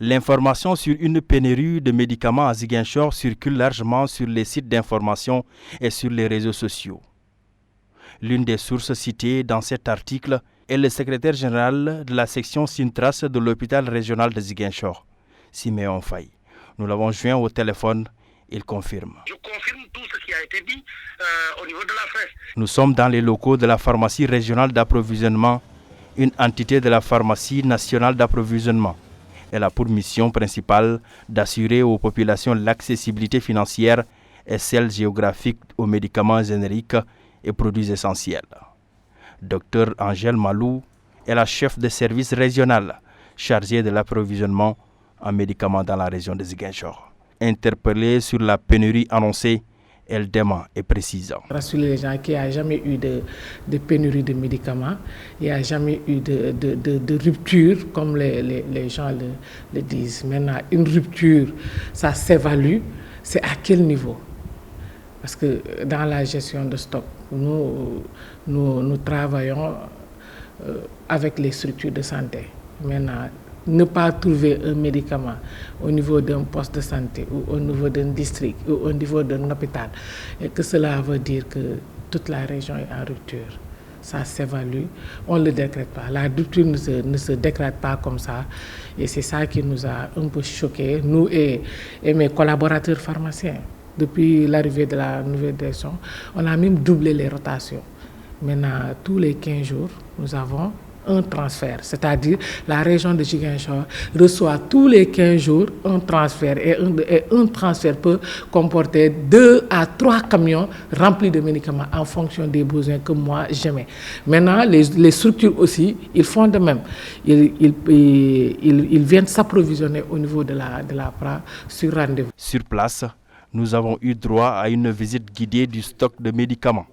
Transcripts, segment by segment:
L'information sur une pénurie de médicaments à Ziguinchor circule largement sur les sites d'information et sur les réseaux sociaux. L'une des sources citées dans cet article est le secrétaire général de la section Sintras de l'hôpital régional de Ziguinchor, Siméon Faye. Nous l'avons joint au téléphone, il confirme. Je confirme tout ce qui a été dit au niveau de la presse. Nous sommes dans les locaux de la pharmacie régionale d'approvisionnement, une entité de la pharmacie nationale d'approvisionnement. Elle a pour mission principale d'assurer aux populations l'accessibilité financière et celle géographique aux médicaments génériques et produits essentiels. Dr Angèle Malou est la chef de service régional chargée de l'approvisionnement en médicaments dans la région de Ziguinchor. Interpellée sur la pénurie annoncée, elle dément et précise. Rassurer les gens qu'il n'y a jamais eu de pénurie de médicaments, il n'y a jamais eu de rupture comme les gens le disent. Maintenant, une rupture, ça s'évalue, c'est à quel niveau? Parce que dans la gestion de stock, nous travaillons avec les structures de santé. Maintenant, ne pas trouver un médicament au niveau d'un poste de santé ou au niveau d'un district ou au niveau d'un hôpital, et que cela veut dire que toute la région est en rupture. Ça s'évalue, on ne le décrète pas. La rupture ne se décrète pas comme ça. Et c'est ça qui nous a un peu choqués, nous et mes collaborateurs pharmaciens. Depuis l'arrivée de la nouvelle direction, on a même doublé les rotations. Maintenant, tous les 15 jours, nous avons un transfert, c'est-à-dire la région de Ziguinchor reçoit tous les 15 jours un transfert et un transfert peut comporter 2 à 3 camions remplis de médicaments en fonction des besoins que moi j'aimais. Maintenant, les structures aussi, ils font de même. Ils viennent s'approvisionner au niveau de la PRA sur rendez-vous. Sur place, nous avons eu droit à une visite guidée du stock de médicaments.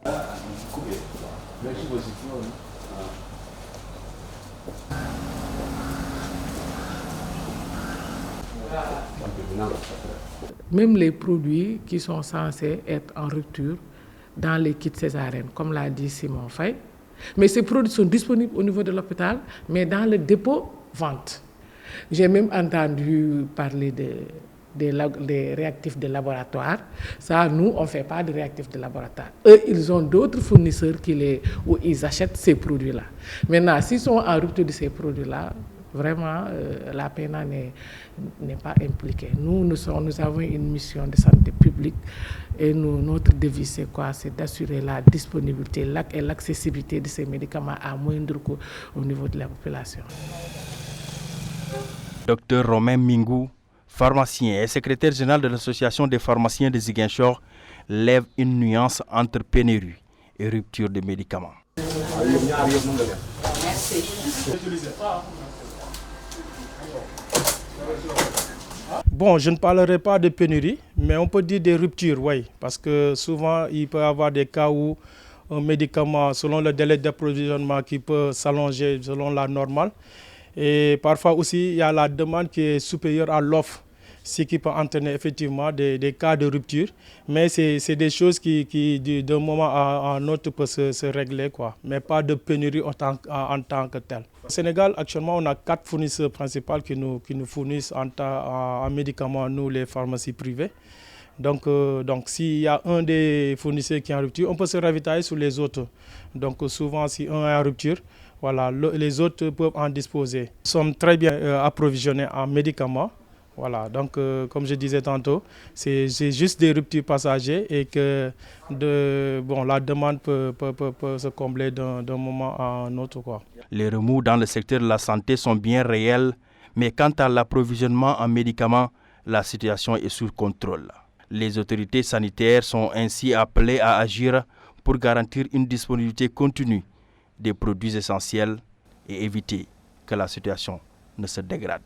Même les produits qui sont censés être en rupture dans les kits césariennes, comme l'a dit Simon Faye, mais ces produits sont disponibles au niveau de l'hôpital, mais dans le dépôt vente. J'ai même entendu parler des réactifs de laboratoire. Ça, nous, on ne fait pas de réactifs de laboratoire. Eux, ils ont d'autres fournisseurs où ils achètent ces produits-là. Maintenant, s'ils sont en rupture de ces produits-là, vraiment, la PNA n'est pas impliquée. Nous avons une mission de santé publique et notre devise, c'est quoi? C'est d'assurer la disponibilité et l'accessibilité de ces médicaments à moindre coût au niveau de la population. Dr Romain Mingou, pharmacien et secrétaire général de l'association des pharmaciens de Ziguinchor, lève une nuance entre pénurie et rupture de médicaments. Merci. Bon, je ne parlerai pas de pénurie, mais on peut dire des ruptures, oui. Parce que souvent, il peut y avoir des cas où un médicament, selon le délai d'approvisionnement, qui peut s'allonger selon la normale. Et parfois aussi, il y a la demande qui est supérieure à l'offre, ce qui peut entraîner effectivement des cas de rupture. Mais c'est des choses qui d'un moment à un autre, peuvent se régler, quoi. Mais pas de pénurie en tant que telle. Au Sénégal, actuellement, on a 4 fournisseurs principaux qui nous fournissent en médicaments, nous, les pharmacies privées. Donc s'il y a un des fournisseurs qui est en rupture, on peut se ravitailler sur les autres. Donc souvent, si un est en rupture, voilà, les autres peuvent en disposer. Nous sommes très bien approvisionnés en médicaments. Voilà, donc comme je disais tantôt, c'est juste des ruptures passagères et que la demande peut se combler d'un moment à un autre, quoi. Les remous dans le secteur de la santé sont bien réels, mais quant à l'approvisionnement en médicaments, la situation est sous contrôle. Les autorités sanitaires sont ainsi appelées à agir pour garantir une disponibilité continue des produits essentiels et éviter que la situation ne se dégrade.